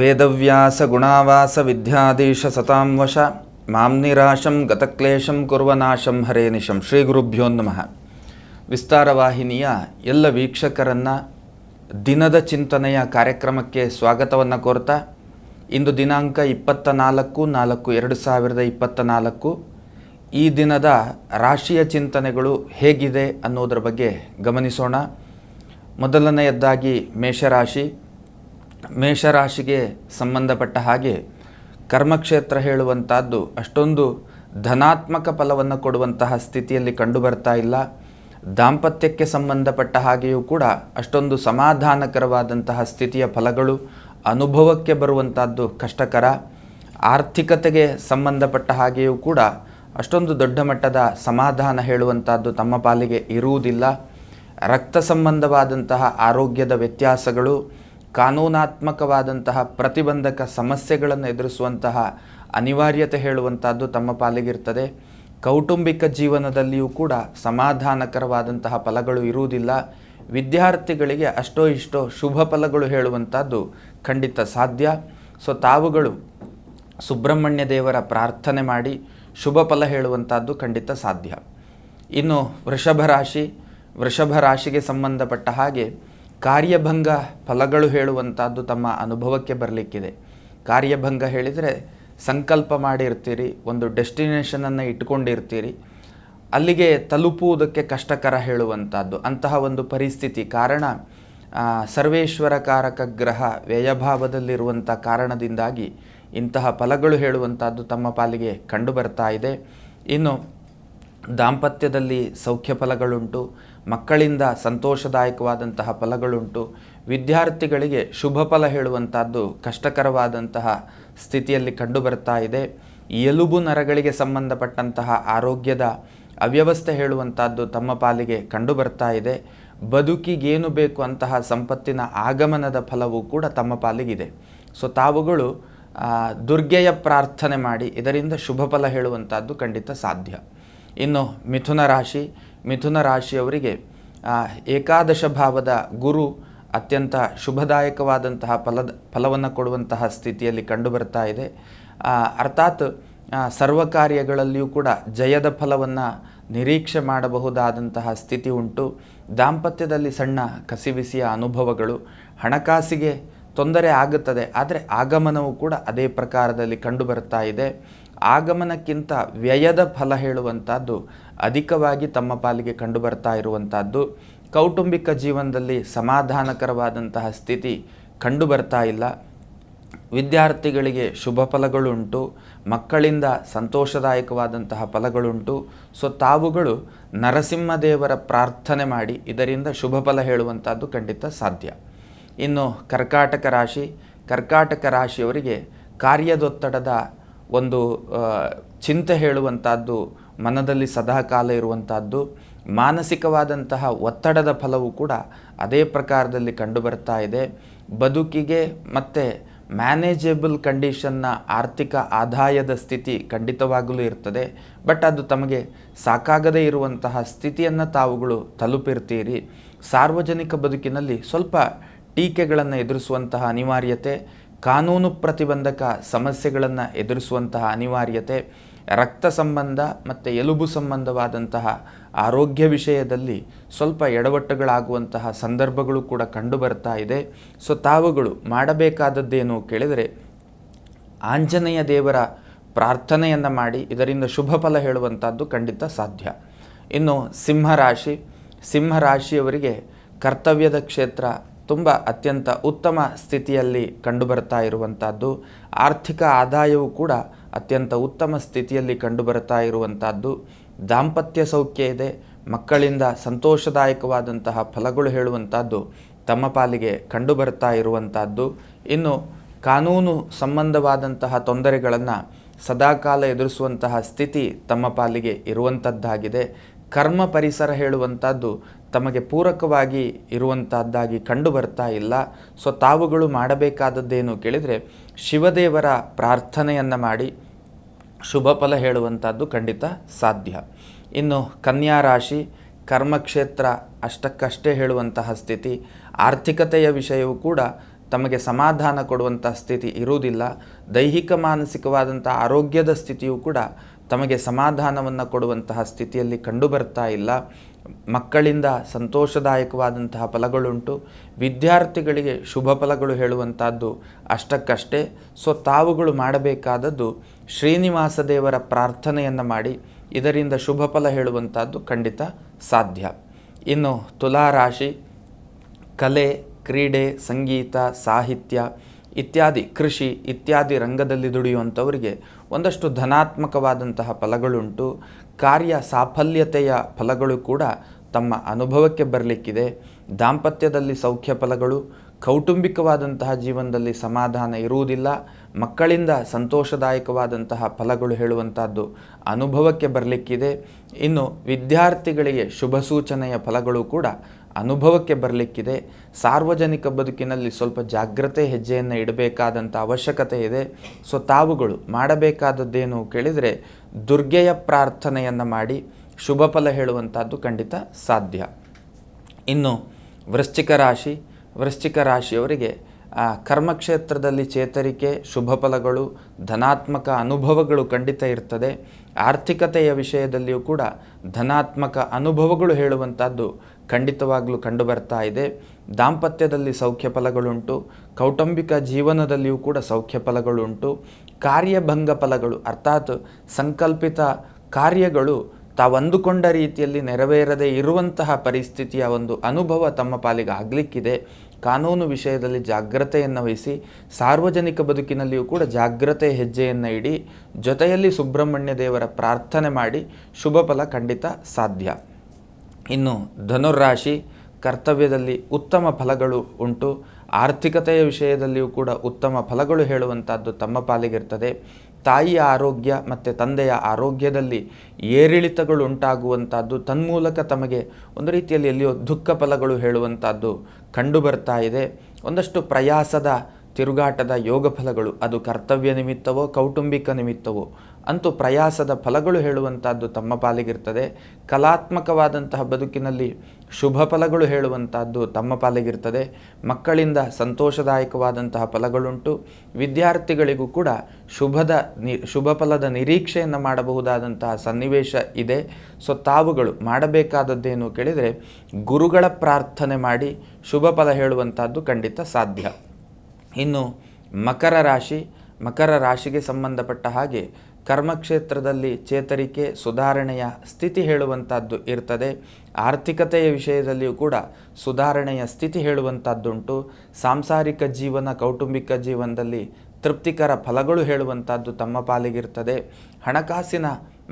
ವೇದವ್ಯಾಸ ಗುಣಾವಾಸ ವಿದ್ಯಾಧೀಶ ಸತಾಂ ವಶ ಮಾಂ ನಿರಾಶಂ ಗತಕ್ಲೇಶಂ ಕುರ್ವನಾಶಂ ಹರೇ ನಿಶಂ. ಶ್ರೀ ಗುರುಭ್ಯೋ ನಮಃ. ವಿಸ್ತಾರವಾಹಿನಿಯ ಎಲ್ಲ ವೀಕ್ಷಕರನ್ನು ದಿನದ ಚಿಂತನೆಯ ಕಾರ್ಯಕ್ರಮಕ್ಕೆ ಸ್ವಾಗತವನ್ನು ಕೋರ್ತಾ, ಇಂದು ದಿನಾಂಕ 24/4/2024. ಈ ದಿನದ ರಾಶಿಯ ಚಿಂತನೆಗಳು ಹೇಗಿದೆ ಅನ್ನೋದರ ಬಗ್ಗೆ ಗಮನಿಸೋಣ. ಮೊದಲನೆಯದ್ದಾಗಿ ಮೇಷರಾಶಿಗೆ ಸಂಬಂಧಪಟ್ಟ ಹಾಗೆ ಕರ್ಮಕ್ಷೇತ್ರ ಹೇಳುವಂಥದ್ದು ಅಷ್ಟೊಂದು ಧನಾತ್ಮಕ ಫಲವನ್ನು ಕೊಡುವಂತಹ ಸ್ಥಿತಿಯಲ್ಲಿ ಕಂಡುಬರ್ತಾ ಇಲ್ಲ. ದಾಂಪತ್ಯಕ್ಕೆ ಸಂಬಂಧಪಟ್ಟ ಹಾಗೆಯೂ ಕೂಡ ಅಷ್ಟೊಂದು ಸಮಾಧಾನಕರವಾದಂತಹ ಸ್ಥಿತಿಯ ಫಲಗಳು ಅನುಭವಕ್ಕೆ ಬರುವಂಥದ್ದು ಕಷ್ಟಕರ. ಆರ್ಥಿಕತೆಗೆ ಸಂಬಂಧಪಟ್ಟ ಹಾಗೆಯೂ ಕೂಡ ಅಷ್ಟೊಂದು ದೊಡ್ಡ ಮಟ್ಟದ ಸಮಾಧಾನ ಹೇಳುವಂಥದ್ದು ತಮ್ಮ ಪಾಲಿಗೆ ಇರುವುದಿಲ್ಲ. ರಕ್ತ ಸಂಬಂಧವಾದಂತಹ ಆರೋಗ್ಯದ ವ್ಯತ್ಯಾಸಗಳು, ಕಾನೂನಾತ್ಮಕವಾದಂತಹ ಪ್ರತಿಬಂಧಕ ಸಮಸ್ಯೆಗಳನ್ನು ಎದುರಿಸುವಂತಹ ಅನಿವಾರ್ಯತೆ ಹೇಳುವಂಥದ್ದು ತಮ್ಮ ಪಾಲಿಗಿರ್ತದೆ. ಕೌಟುಂಬಿಕ ಜೀವನದಲ್ಲಿಯೂ ಕೂಡ ಸಮಾಧಾನಕರವಾದಂತಹ ಫಲಗಳು ಇರುವುದಿಲ್ಲ. ವಿದ್ಯಾರ್ಥಿಗಳಿಗೆ ಅಷ್ಟೋ ಇಷ್ಟೋ ಶುಭ ಫಲಗಳು ಹೇಳುವಂಥದ್ದು ಖಂಡಿತ ಸಾಧ್ಯ. ತಾವುಗಳು ಸುಬ್ರಹ್ಮಣ್ಯ ದೇವರ ಪ್ರಾರ್ಥನೆ ಮಾಡಿ ಶುಭ ಫಲ ಹೇಳುವಂಥದ್ದು ಖಂಡಿತ ಸಾಧ್ಯ. ಇನ್ನು ವೃಷಭ ರಾಶಿಗೆ ಸಂಬಂಧಪಟ್ಟ ಹಾಗೆ ಕಾರ್ಯಭಂಗ ಫಲಗಳು ಹೇಳುವಂಥದ್ದು ತಮ್ಮ ಅನುಭವಕ್ಕೆ ಬರಲಿಕ್ಕಿದೆ. ಕಾರ್ಯಭಂಗ ಹೇಳಿದರೆ ಸಂಕಲ್ಪ ಮಾಡಿರ್ತೀರಿ, ಒಂದು ಡೆಸ್ಟಿನೇಷನನ್ನು ಇಟ್ಕೊಂಡಿರ್ತೀರಿ, ಅಲ್ಲಿಗೆ ತಲುಪುವುದಕ್ಕೆ ಕಷ್ಟಕರ ಹೇಳುವಂಥದ್ದು ಅಂತಹ ಒಂದು ಪರಿಸ್ಥಿತಿ. ಕಾರಣ ಸರ್ವೇಶ್ವರ ಕಾರಕ ಗ್ರಹ ವ್ಯಯಭಾವದಲ್ಲಿರುವಂಥ ಕಾರಣದಿಂದಾಗಿ ಇಂತಹ ಫಲಗಳು ಹೇಳುವಂಥದ್ದು ತಮ್ಮ ಪಾಲಿಗೆ ಕಂಡು ಬರ್ತಾ ಇದೆ. ಇನ್ನು ದಾಂಪತ್ಯದಲ್ಲಿ ಸೌಖ್ಯ ಫಲಗಳುಂಟು, ಮಕ್ಕಳಿಂದ ಸಂತೋಷದಾಯಕವಾದಂತಹ ಫಲಗಳುಂಟು. ವಿದ್ಯಾರ್ಥಿಗಳಿಗೆ ಶುಭ ಫಲ ಹೇಳುವಂಥದ್ದು ಕಷ್ಟಕರವಾದಂತಹ ಸ್ಥಿತಿಯಲ್ಲಿ ಕಂಡುಬರ್ತಾ ಇದೆ. ಎಲುಬು ನರಗಳಿಗೆ ಸಂಬಂಧಪಟ್ಟಂತಹ ಆರೋಗ್ಯದ ಅವ್ಯವಸ್ಥೆ ಹೇಳುವಂಥದ್ದು ತಮ್ಮ ಪಾಲಿಗೆ ಕಂಡುಬರ್ತಾ ಇದೆ. ಬದುಕಿಗೇನು ಬೇಕು ಅಂತಹ ಸಂಪತ್ತಿನ ಆಗಮನದ ಫಲವೂ ಕೂಡ ತಮ್ಮ ಪಾಲಿಗಿದೆ. ತಾವುಗಳು ದುರ್ಗೆಯ ಪ್ರಾರ್ಥನೆ ಮಾಡಿ ಇದರಿಂದ ಶುಭ ಫಲ ಹೇಳುವಂಥದ್ದು ಖಂಡಿತ ಸಾಧ್ಯ. ಇನ್ನು ಮಿಥುನ ರಾಶಿಯವರಿಗೆ ಏಕಾದಶ ಭಾವದ ಗುರು ಅತ್ಯಂತ ಶುಭದಾಯಕವಾದಂತಹ ಫಲವನ್ನು ಕೊಡುವಂತಹ ಸ್ಥಿತಿಯಲ್ಲಿ ಕಂಡುಬರ್ತಾ ಇದೆ. ಅರ್ಥಾತ್ ಸರ್ವ ಕಾರ್ಯಗಳಲ್ಲಿಯೂ ಕೂಡ ಜಯದ ಫಲವನ್ನು ನಿರೀಕ್ಷೆ ಮಾಡಬಹುದಾದಂತಹ ಸ್ಥಿತಿ ಉಂಟು. ದಾಂಪತ್ಯದಲ್ಲಿ ಸಣ್ಣ ಕಸಿವಿಸಿಯ ಅನುಭವಗಳು, ಹಣಕಾಸಿಗೆ ತೊಂದರೆ ಆಗುತ್ತದೆ, ಆದರೆ ಆಗಮನವು ಕೂಡ ಅದೇ ಪ್ರಕಾರದಲ್ಲಿ ಕಂಡುಬರ್ತಾ ಇದೆ. ಆಗಮನಕ್ಕಿಂತ ವ್ಯಯದ ಫಲ ಹೇಳುವಂಥದ್ದು ಅಧಿಕವಾಗಿ ತಮ್ಮ ಪಾಲಿಗೆ ಕಂಡುಬರ್ತಾ ಇರುವಂಥದ್ದು. ಕೌಟುಂಬಿಕ ಜೀವನದಲ್ಲಿ ಸಮಾಧಾನಕರವಾದಂತಹ ಸ್ಥಿತಿ ಕಂಡುಬರ್ತಾ ಇಲ್ಲ. ವಿದ್ಯಾರ್ಥಿಗಳಿಗೆ ಶುಭ ಫಲಗಳುಂಟು, ಮಕ್ಕಳಿಂದ ಸಂತೋಷದಾಯಕವಾದಂತಹ ಫಲಗಳುಂಟು. ತಾವುಗಳು ನರಸಿಂಹದೇವರ ಪ್ರಾರ್ಥನೆ ಮಾಡಿ ಇದರಿಂದ ಶುಭ ಫಲ ಹೇಳುವಂಥದ್ದು ಖಂಡಿತ ಸಾಧ್ಯ. ಇನ್ನು ಕರ್ಕಾಟಕ ರಾಶಿಯವರಿಗೆ ಕಾರ್ಯದೊತ್ತಡದ ಒಂದು ಚಿಂತೆ ಹೇಳುವಂಥದ್ದು ಮನದಲ್ಲಿ ಸದಾಕಾಲ ಇರುವಂಥದ್ದು. ಮಾನಸಿಕವಾದಂತಹ ಒತ್ತಡದ ಫಲವು ಕೂಡ ಅದೇ ಪ್ರಕಾರದಲ್ಲಿ ಕಂಡುಬರ್ತಾ ಇದೆ. ಬದುಕಿಗೆ ಮತ್ತು ಮ್ಯಾನೇಜೇಬಲ್ ಕಂಡೀಷನ್ನ ಆರ್ಥಿಕ ಆದಾಯದ ಸ್ಥಿತಿ ಖಂಡಿತವಾಗಲೂ ಇರ್ತದೆ. ಬಟ್ ಅದು ತಮಗೆ ಸಾಕಾಗದೇ ಇರುವಂತಹ ಸ್ಥಿತಿಯನ್ನು ತಾವುಗಳು ತಲುಪಿರ್ತೀರಿ. ಸಾರ್ವಜನಿಕ ಬದುಕಿನಲ್ಲಿ ಸ್ವಲ್ಪ ಟೀಕೆಗಳನ್ನು ಎದುರಿಸುವಂತಹ ಅನಿವಾರ್ಯತೆ, ಕಾನೂನು ಪ್ರತಿಬಂಧಕ ಸಮಸ್ಯೆಗಳನ್ನು ಎದುರಿಸುವಂತಹ ಅನಿವಾರ್ಯತೆ, ರಕ್ತ ಸಂಬಂಧ ಮತ್ತು ಎಲುಬು ಸಂಬಂಧವಾದಂತಹ ಆರೋಗ್ಯ ವಿಷಯದಲ್ಲಿ ಸ್ವಲ್ಪ ಎಡವಟ್ಟುಗಳಾಗುವಂತಹ ಸಂದರ್ಭಗಳು ಕೂಡ ಕಂಡುಬರ್ತಾ ಇದೆ. ತಾವುಗಳು ಮಾಡಬೇಕಾದದ್ದೇನು ಕೇಳಿದರೆ ಆಂಜನೇಯ ದೇವರ ಪ್ರಾರ್ಥನೆಯನ್ನು ಮಾಡಿ ಇದರಿಂದ ಶುಭ ಫಲ ಹೇಳುವಂಥದ್ದು ಖಂಡಿತ ಸಾಧ್ಯ. ಇನ್ನು ಸಿಂಹರಾಶಿಯವರಿಗೆ ಕರ್ತವ್ಯದ ಕ್ಷೇತ್ರ ತುಂಬ ಅತ್ಯಂತ ಉತ್ತಮ ಸ್ಥಿತಿಯಲ್ಲಿ ಕಂಡುಬರ್ತಾ ಇರುವಂಥದ್ದು. ಆರ್ಥಿಕ ಆದಾಯವೂ ಕೂಡ ಅತ್ಯಂತ ಉತ್ತಮ ಸ್ಥಿತಿಯಲ್ಲಿ ಕಂಡುಬರ್ತಾ ಇರುವಂಥದ್ದು. ದಾಂಪತ್ಯ ಸೌಖ್ಯ ಇದೆ, ಮಕ್ಕಳಿಂದ ಸಂತೋಷದಾಯಕವಾದಂತಹ ಫಲಗಳು ಹೇಳುವಂಥದ್ದು ತಮ್ಮ ಪಾಲಿಗೆ ಕಂಡುಬರ್ತಾ ಇರುವಂಥದ್ದು. ಇನ್ನು ಕಾನೂನು ಸಂಬಂಧವಾದಂತಹ ತೊಂದರೆಗಳನ್ನು ಸದಾಕಾಲ ಎದುರಿಸುವಂತಹ ಸ್ಥಿತಿ ತಮ್ಮ ಪಾಲಿಗೆ ಇರುವಂಥದ್ದಾಗಿದೆ. ಕರ್ಮ ಪರಿಸರ ಹೇಳುವಂಥದ್ದು ತಮಗೆ ಪೂರಕವಾಗಿ ಇರುವಂಥದ್ದಾಗಿ ಕಂಡುಬರ್ತಾ ಇಲ್ಲ. ತಾವುಗಳು ಮಾಡಬೇಕಾದದ್ದೇನು ಕೇಳಿದರೆ ಶಿವದೇವರ ಪ್ರಾರ್ಥನೆಯನ್ನು ಮಾಡಿ ಶುಭ ಫಲ ಹೇಳುವಂಥದ್ದು ಖಂಡಿತ ಸಾಧ್ಯ. ಇನ್ನು ಕನ್ಯಾ ರಾಶಿ ಕರ್ಮಕ್ಷೇತ್ರ ಅಷ್ಟಕ್ಕಷ್ಟೇ ಹೇಳುವಂತಹ ಸ್ಥಿತಿ. ಆರ್ಥಿಕತೆಯ ವಿಷಯವೂ ಕೂಡ ತಮಗೆ ಸಮಾಧಾನ ಕೊಡುವಂಥ ಸ್ಥಿತಿ ಇರುವುದಿಲ್ಲ. ದೈಹಿಕ ಮಾನಸಿಕವಾದಂಥ ಆರೋಗ್ಯದ ಸ್ಥಿತಿಯೂ ಕೂಡ ತಮಗೆ ಸಮಾಧಾನವನ್ನು ಕೊಡುವಂತಹ ಸ್ಥಿತಿಯಲ್ಲಿ ಕಂಡುಬರ್ತಾ ಇಲ್ಲ. ಮಕ್ಕಳಿಂದ ಸಂತೋಷದಾಯಕವಾದಂತಹ ಫಲಗಳುಂಟು. ವಿದ್ಯಾರ್ಥಿಗಳಿಗೆ ಶುಭ ಫಲಗಳು ಹೇಳುವಂಥದ್ದು ಅಷ್ಟಕ್ಕಷ್ಟೇ. ತಾವುಗಳು ಮಾಡಬೇಕಾದದ್ದು ಶ್ರೀನಿವಾಸ ದೇವರ ಪ್ರಾರ್ಥನೆಯನ್ನು ಮಾಡಿ ಇದರಿಂದ ಶುಭ ಫಲ ಹೇಳುವಂಥದ್ದು ಖಂಡಿತ ಸಾಧ್ಯ. ಇನ್ನು ತುಲಾರಾಶಿ, ಕಲೆ, ಕ್ರೀಡೆ, ಸಂಗೀತ, ಸಾಹಿತ್ಯ ಇತ್ಯಾದಿ, ಕೃಷಿ ಇತ್ಯಾದಿ ರಂಗದಲ್ಲಿ ದುಡಿಯುವಂಥವರಿಗೆ ಒಂದಷ್ಟು ಧನಾತ್ಮಕವಾದಂತಹ ಫಲಗಳುಂಟು. ಕಾರ್ಯ ಸಾಫಲ್ಯತೆಯ ಫಲಗಳು ಕೂಡ ತಮ್ಮ ಅನುಭವಕ್ಕೆ ಬರಲಿಕ್ಕಿದೆ. ದಾಂಪತ್ಯದಲ್ಲಿ ಸೌಖ್ಯ ಫಲಗಳು, ಕೌಟುಂಬಿಕವಾದಂತಹ ಜೀವನದಲ್ಲಿ ಸಮಾಧಾನ ಇರುವುದಿಲ್ಲ. ಮಕ್ಕಳಿಂದ ಸಂತೋಷದಾಯಕವಾದಂತಹ ಫಲಗಳು ಹೇಳುವಂಥದ್ದು ಅನುಭವಕ್ಕೆ ಬರಲಿಕ್ಕಿದೆ. ಇನ್ನು ವಿದ್ಯಾರ್ಥಿಗಳಿಗೆ ಶುಭ ಸೂಚನೆಯ ಫಲಗಳು ಕೂಡ ಅನುಭವಕ್ಕೆ ಬರಲಿಕ್ಕಿದೆ. ಸಾರ್ವಜನಿಕ ಬದುಕಿನಲ್ಲಿ ಸ್ವಲ್ಪ ಜಾಗ್ರತೆ ಹೆಜ್ಜೆಯನ್ನು ಇಡಬೇಕಾದಂಥ ಅವಶ್ಯಕತೆ ಇದೆ. ತಾವುಗಳು ಮಾಡಬೇಕಾದದ್ದೇನು ಕೇಳಿದರೆ ದುರ್ಗೆಯ ಪ್ರಾರ್ಥನೆಯನ್ನು ಮಾಡಿ ಶುಭ ಫಲ ಹೇಳುವಂಥದ್ದು ಖಂಡಿತ ಸಾಧ್ಯ. ಇನ್ನು ವೃಶ್ಚಿಕ ರಾಶಿಯವರಿಗೆ ಕರ್ಮಕ್ಷೇತ್ರದಲ್ಲಿ ಚೇತರಿಕೆ, ಶುಭ ಫಲಗಳು, ಧನಾತ್ಮಕ ಅನುಭವಗಳು ಖಂಡಿತ ಇರ್ತದೆ. ಆರ್ಥಿಕತೆಯ ವಿಷಯದಲ್ಲಿಯೂ ಕೂಡ ಧನಾತ್ಮಕ ಅನುಭವಗಳು ಹೇಳುವಂಥದ್ದು ಖಂಡಿತವಾಗಲೂ ಕಂಡುಬರ್ತಾ ಇದೆ. ದಾಂಪತ್ಯದಲ್ಲಿ ಸೌಖ್ಯ ಫಲಗಳುಂಟು. ಕೌಟುಂಬಿಕ ಜೀವನದಲ್ಲಿಯೂ ಕೂಡ ಸೌಖ್ಯ ಫಲಗಳುಂಟು. ಕಾರ್ಯಭಂಗ ಫಲಗಳು ಅರ್ಥಾತ್ ಸಂಕಲ್ಪಿತ ಕಾರ್ಯಗಳು ತಾವು ಅಂದುಕೊಂಡ ರೀತಿಯಲ್ಲಿ ನೆರವೇರದೇ ಇರುವಂತಹ ಪರಿಸ್ಥಿತಿಯ ಒಂದು ಅನುಭವ ತಮ್ಮ ಪಾಲಿಗೆ ಆಗಲಿಕ್ಕಿದೆ. ಕಾನೂನು ವಿಷಯದಲ್ಲಿ ಜಾಗ್ರತೆಯನ್ನು ವಹಿಸಿ ಸಾರ್ವಜನಿಕ ಬದುಕಿನಲ್ಲಿಯೂ ಕೂಡ ಜಾಗ್ರತೆ ಹೆಜ್ಜೆಯನ್ನು ಇಡಿ. ಜೊತೆಯಲ್ಲಿ ಸುಬ್ರಹ್ಮಣ್ಯ ದೇವರ ಪ್ರಾರ್ಥನೆ ಮಾಡಿ ಶುಭ ಫಲ ಖಂಡಿತ ಸಾಧ್ಯ. ಇನ್ನು ಧನುರಾಶಿ, ಕರ್ತವ್ಯದಲ್ಲಿ ಉತ್ತಮ ಫಲಗಳು ಉಂಟು. ಆರ್ಥಿಕತೆಯ ವಿಷಯದಲ್ಲಿಯೂ ಕೂಡ ಉತ್ತಮ ಫಲಗಳು ಹೇಳುವಂಥದ್ದು ತಮ್ಮ ಪಾಲಿಗಿರ್ತದೆ. ತಾಯಿಯ ಆರೋಗ್ಯ ಮತ್ತು ತಂದೆಯ ಆರೋಗ್ಯದಲ್ಲಿ ಏರಿಳಿತಗಳು ಉಂಟಾಗುವಂಥದ್ದು, ತನ್ಮೂಲಕ ತಮಗೆ ಒಂದು ರೀತಿಯಲ್ಲಿ ಎಲ್ಲಿಯೋ ದುಃಖ ಫಲಗಳು ಹೇಳುವಂಥದ್ದು ಕಂಡುಬರ್ತಾ ಇದೆ. ಒಂದಷ್ಟು ಪ್ರಯಾಸದ ತಿರುಗಾಟದ ಯೋಗ ಫಲಗಳು, ಅದು ಕರ್ತವ್ಯ ನಿಮಿತ್ತವೋ ಕೌಟುಂಬಿಕ ನಿಮಿತ್ತವೋ ಅಂತೂ ಪ್ರಯಾಸದ ಫಲಗಳು ಹೇಳುವಂಥದ್ದು ತಮ್ಮ ಪಾಲಿಗಿರ್ತದೆ. ಕಲಾತ್ಮಕವಾದಂತಹ ಬದುಕಿನಲ್ಲಿ ಶುಭ ಫಲಗಳು ಹೇಳುವಂಥದ್ದು ತಮ್ಮ ಪಾಲಿಗಿರ್ತದೆ. ಮಕ್ಕಳಿಂದ ಸಂತೋಷದಾಯಕವಾದಂತಹ ಫಲಗಳುಂಟು. ವಿದ್ಯಾರ್ಥಿಗಳಿಗೂ ಕೂಡ ಶುಭ ಫಲದ ನಿರೀಕ್ಷೆಯನ್ನು ಮಾಡಬಹುದಾದಂತಹ ಸನ್ನಿವೇಶ ಇದೆ. ತಾವುಗಳು ಮಾಡಬೇಕಾದದ್ದೇನು ಕೇಳಿದರೆ ಗುರುಗಳ ಪ್ರಾರ್ಥನೆ ಮಾಡಿ ಶುಭ ಫಲ ಹೇಳುವಂಥದ್ದು ಖಂಡಿತ ಸಾಧ್ಯ. ಇನ್ನು ಮಕರ ರಾಶಿಗೆ ಸಂಬಂಧಪಟ್ಟ ಹಾಗೆ ಕರ್ಮಕ್ಷೇತ್ರದಲ್ಲಿ ಚೇತರಿಕೆ, ಸುಧಾರಣೆಯ ಸ್ಥಿತಿ ಹೇಳುವಂಥದ್ದು ಇರ್ತದೆ. ಆರ್ಥಿಕತೆಯ ವಿಷಯದಲ್ಲಿಯೂ ಕೂಡ ಸುಧಾರಣೆಯ ಸ್ಥಿತಿ ಹೇಳುವಂಥದ್ದುಂಟು. ಸಾಂಸಾರಿಕ ಜೀವನ, ಕೌಟುಂಬಿಕ ಜೀವನದಲ್ಲಿ ತೃಪ್ತಿಕರ ಫಲಗಳು ಹೇಳುವಂಥದ್ದು ತಮ್ಮ ಪಾಲಿಗಿರ್ತದೆ. ಹಣಕಾಸಿನ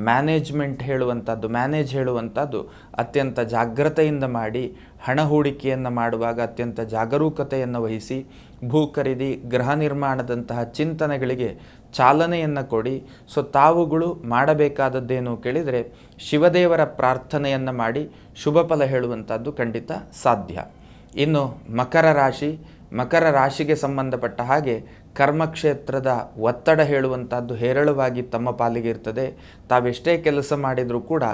ಮ್ಯಾನೇಜ್ ಹೇಳುವಂಥದ್ದು ಅತ್ಯಂತ ಜಾಗ್ರತೆಯಿಂದ ಮಾಡಿ. ಹಣ ಹೂಡಿಕೆಯನ್ನು ಮಾಡುವಾಗ ಅತ್ಯಂತ ಜಾಗರೂಕತೆಯನ್ನು ವಹಿಸಿ ಭೂ ಖರೀದಿ, ಗೃಹ ನಿರ್ಮಾಣದಂತಹ ಚಿಂತನೆಗಳಿಗೆ ಚಾಲನೆಯನ್ನು ಕೊಡಿ. ತಾವುಗಳು ಮಾಡಬೇಕಾದದ್ದೇನು ಕೇಳಿದರೆ ಶಿವದೇವರ ಪ್ರಾರ್ಥನೆಯನ್ನು ಮಾಡಿ ಶುಭ ಫಲ ಹೇಳುವಂಥದ್ದು ಖಂಡಿತ ಸಾಧ್ಯ. ಇನ್ನು ಮಕರ ರಾಶಿಗೆ ಸಂಬಂಧಪಟ್ಟ ಹಾಗೆ ಕರ್ಮಕ್ಷೇತ್ರದ ಒತ್ತಡ ಹೇಳುವಂಥದ್ದು ಹೇರಳವಾಗಿ ತಮ್ಮ ಪಾಲಿಗೆ ಇರ್ತದೆ. ತಾವೆಷ್ಟೇ ಕೆಲಸ ಮಾಡಿದರೂ ಕೂಡ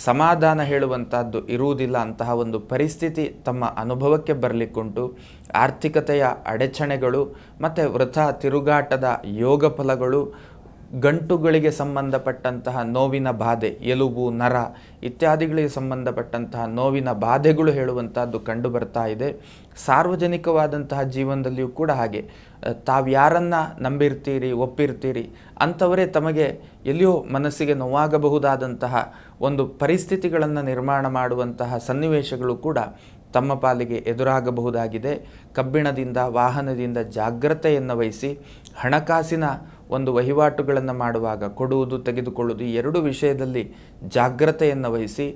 ಸಮಾಧಾನ ಹೇಳುವಂಥದ್ದು ಇರುವುದಿಲ್ಲ. ಅಂತಹ ಒಂದು ಪರಿಸ್ಥಿತಿ ತಮ್ಮ ಅನುಭವಕ್ಕೆ ಬರಲಿಕ್ಕುಂಟು. ಆರ್ಥಿಕತೆಯ ಅಡಚಣೆಗಳು ಮತ್ತು ವೃಥಾ ತಿರುಗಾಟದ ಯೋಗ ಫಲಗಳು, ಗಂಟುಗಳಿಗೆ ಸಂಬಂಧಪಟ್ಟಂತಹ ನೋವಿನ ಬಾಧೆ, ಎಲುಬು, ನರ ಇತ್ಯಾದಿಗಳಿಗೆ ಸಂಬಂಧಪಟ್ಟಂತಹ ನೋವಿನ ಬಾಧೆಗಳು ಹೇಳುವಂಥದ್ದು ಕಂಡು ಬರ್ತಾ ಇದೆ. ಸಾರ್ವಜನಿಕವಾದಂತಹ ಜೀವನದಲ್ಲಿಯೂ ಕೂಡ ಹಾಗೆ ತಾವ್ಯಾರನ್ನು ನಂಬಿರ್ತೀರಿ, ಒಪ್ಪಿರ್ತೀರಿ ಅಂಥವರೇ ತಮಗೆ ಎಲ್ಲಿಯೋ ಮನಸ್ಸಿಗೆ ನೋವಾಗಬಹುದಾದಂತಹ ಒಂದು ಪರಿಸ್ಥಿತಿಗಳನ್ನು ನಿರ್ಮಾಣ ಮಾಡುವಂತಹ ಸನ್ನಿವೇಶಗಳು ಕೂಡ ತಮ್ಮ ಪಾಲಿಗೆ ಎದುರಾಗಬಹುದಾಗಿದೆ. ಕಬ್ಬಿಣದಿಂದ, ವಾಹನದಿಂದ ಜಾಗ್ರತೆಯನ್ನು ವಹಿಸಿ ಹಣಕಾಸಿನ ಒಂದು ವಹಿವಾಟುಗಳನ್ನು ಮಾಡುವಾಗ ಕೊಡುವುದು, ತೆಗೆದುಕೊಳ್ಳುವುದು ಈ ಎರಡು ವಿಷಯದಲ್ಲಿ ಜಾಗ್ರತೆಯನ್ನು ವಹಿಸಿ.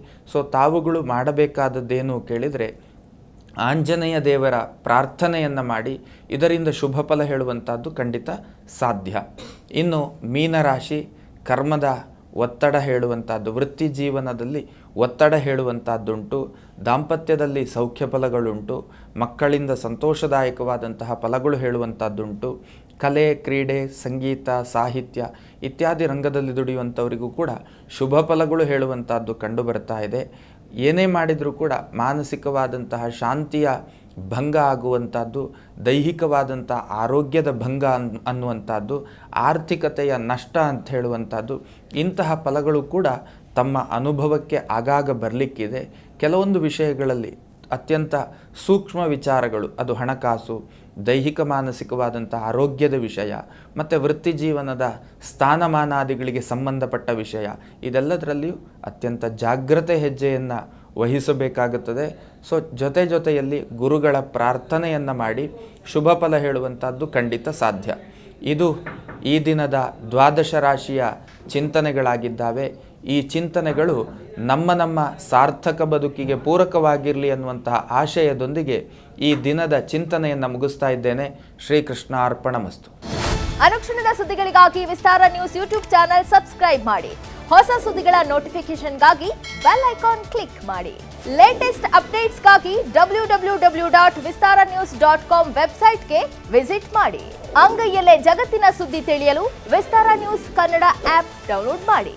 ತಾವುಗಳು ಮಾಡಬೇಕಾದದ್ದೇನು ಕೇಳಿದರೆ ಆಂಜನೇಯ ದೇವರ ಪ್ರಾರ್ಥನೆಯನ್ನು ಮಾಡಿ ಇದರಿಂದ ಶುಭ ಫಲ ಹೇಳುವಂಥದ್ದು ಖಂಡಿತ ಸಾಧ್ಯ. ಇನ್ನು ಮೀನರಾಶಿ, ಕರ್ಮದ ಒತ್ತಡ ಹೇಳುವಂಥದ್ದು, ವೃತ್ತಿ ಜೀವನದಲ್ಲಿ ಒತ್ತಡ ಹೇಳುವಂಥದ್ದುಂಟು. ದಾಂಪತ್ಯದಲ್ಲಿ ಸೌಖ್ಯ ಫಲಗಳುಂಟು. ಮಕ್ಕಳಿಂದ ಸಂತೋಷದಾಯಕವಾದಂತಹ ಫಲಗಳು ಹೇಳುವಂಥದ್ದುಂಟು. ಕಲೆ, ಕ್ರೀಡೆ, ಸಂಗೀತ, ಸಾಹಿತ್ಯ ಇತ್ಯಾದಿ ರಂಗದಲ್ಲಿ ದುಡಿಯುವಂಥವರಿಗೂ ಕೂಡ ಶುಭ ಫಲಗಳು ಹೇಳುವಂಥದ್ದು ಕಂಡು ಬರ್ತಾ ಇದೆ. ಏನೇ ಮಾಡಿದರೂ ಕೂಡ ಮಾನಸಿಕವಾದಂತಹ ಶಾಂತಿಯ ಭಂಗ ಆಗುವಂಥದ್ದು, ದೈಹಿಕವಾದಂಥ ಆರೋಗ್ಯದ ಭಂಗ ಅನ್ನುವಂಥದ್ದು, ಆರ್ಥಿಕತೆಯ ನಷ್ಟ ಅಂತ ಹೇಳುವಂಥದ್ದು, ಇಂತಹ ಫಲಗಳು ಕೂಡ ತಮ್ಮ ಅನುಭವಕ್ಕೆ ಆಗಾಗ ಬರಲಿಕ್ಕಿದೆ. ಕೆಲವೊಂದು ವಿಷಯಗಳಲ್ಲಿ ಅತ್ಯಂತ ಸೂಕ್ಷ್ಮ ವಿಚಾರಗಳು, ಅದು ಹಣಕಾಸು, ದೈಹಿಕ ಮಾನಸಿಕವಾದಂಥ ಆರೋಗ್ಯದ ವಿಷಯ ಮತ್ತು ವೃತ್ತಿ ಜೀವನದ ಸ್ಥಾನಮಾನಾದಿಗಳಿಗೆ ಸಂಬಂಧಪಟ್ಟ ವಿಷಯ, ಇದೆಲ್ಲದರಲ್ಲಿಯೂ ಅತ್ಯಂತ ಜಾಗ್ರತೆ ಹೆಜ್ಜೆಯನ್ನು ವಹಿಸಬೇಕಾಗುತ್ತದೆ. ಸೊ ಜೊತೆಯಲ್ಲಿ ಗುರುಗಳ ಪ್ರಾರ್ಥನೆಯನ್ನು ಮಾಡಿ ಶುಭ ಫಲ ಹೇಳುವಂಥದ್ದು ಖಂಡಿತ ಸಾಧ್ಯ. ಇದು ಈ ದಿನದ ದ್ವಾದಶ ರಾಶಿಯ ಚಿಂತನೆಗಳಾಗಿದ್ದಾವೆ. ಈ ಚಿಂತನೆಗಳು ನಮ್ಮ ಸಾರ್ಥಕ ಬದುಕಿಗೆ ಪೂರಕವಾಗಿರಲಿ ಅನ್ನುವಂತಹ ಆಶಯದೊಂದಿಗೆ ಈ ದಿನದ ಚಿಂತನೆಯನ್ನು ಮುಗಿಸ್ತಾ ಇದ್ದೇನೆ. ಶ್ರೀಕೃಷ್ಣ ಅರ್ಪಣಮಸ್ತು. ಅನುಕ್ಷಣದ ಸುದ್ದಿಗಳಿಗಾಗಿ ವಿಸ್ತಾರ ನ್ಯೂಸ್ ಯೂಟ್ಯೂಬ್ ಚಾನೆಲ್ ಸಬ್ಸ್ಕ್ರೈಬ್ ಮಾಡಿ. ಹೊಸ ಸುದ್ದಿಗಳ ನೋಟಿಫಿಕೇಶನ್ಗಾಗಿ ಬೆಲ್ ಐಕಾನ್ ಕ್ಲಿಕ್ ಮಾಡಿ. ಲೇಟೆಸ್ಟ್ ಅಪ್ಡೇಟ್ಸ್ಗಾಗಿ www.vistaranews.com ವೆಬ್ಸೈಟ್ಗೆ ವಿಸಿಟ್ ಮಾಡಿ. ಅಂಗೈಯಲ್ಲೇ ಜಗತ್ತಿನ ಸುದ್ದಿ ತಿಳಿಯಲು ವಿಸ್ತಾರ ನ್ಯೂಸ್ ಕನ್ನಡ ಆಪ್ ಡೌನ್ಲೋಡ್ ಮಾಡಿ.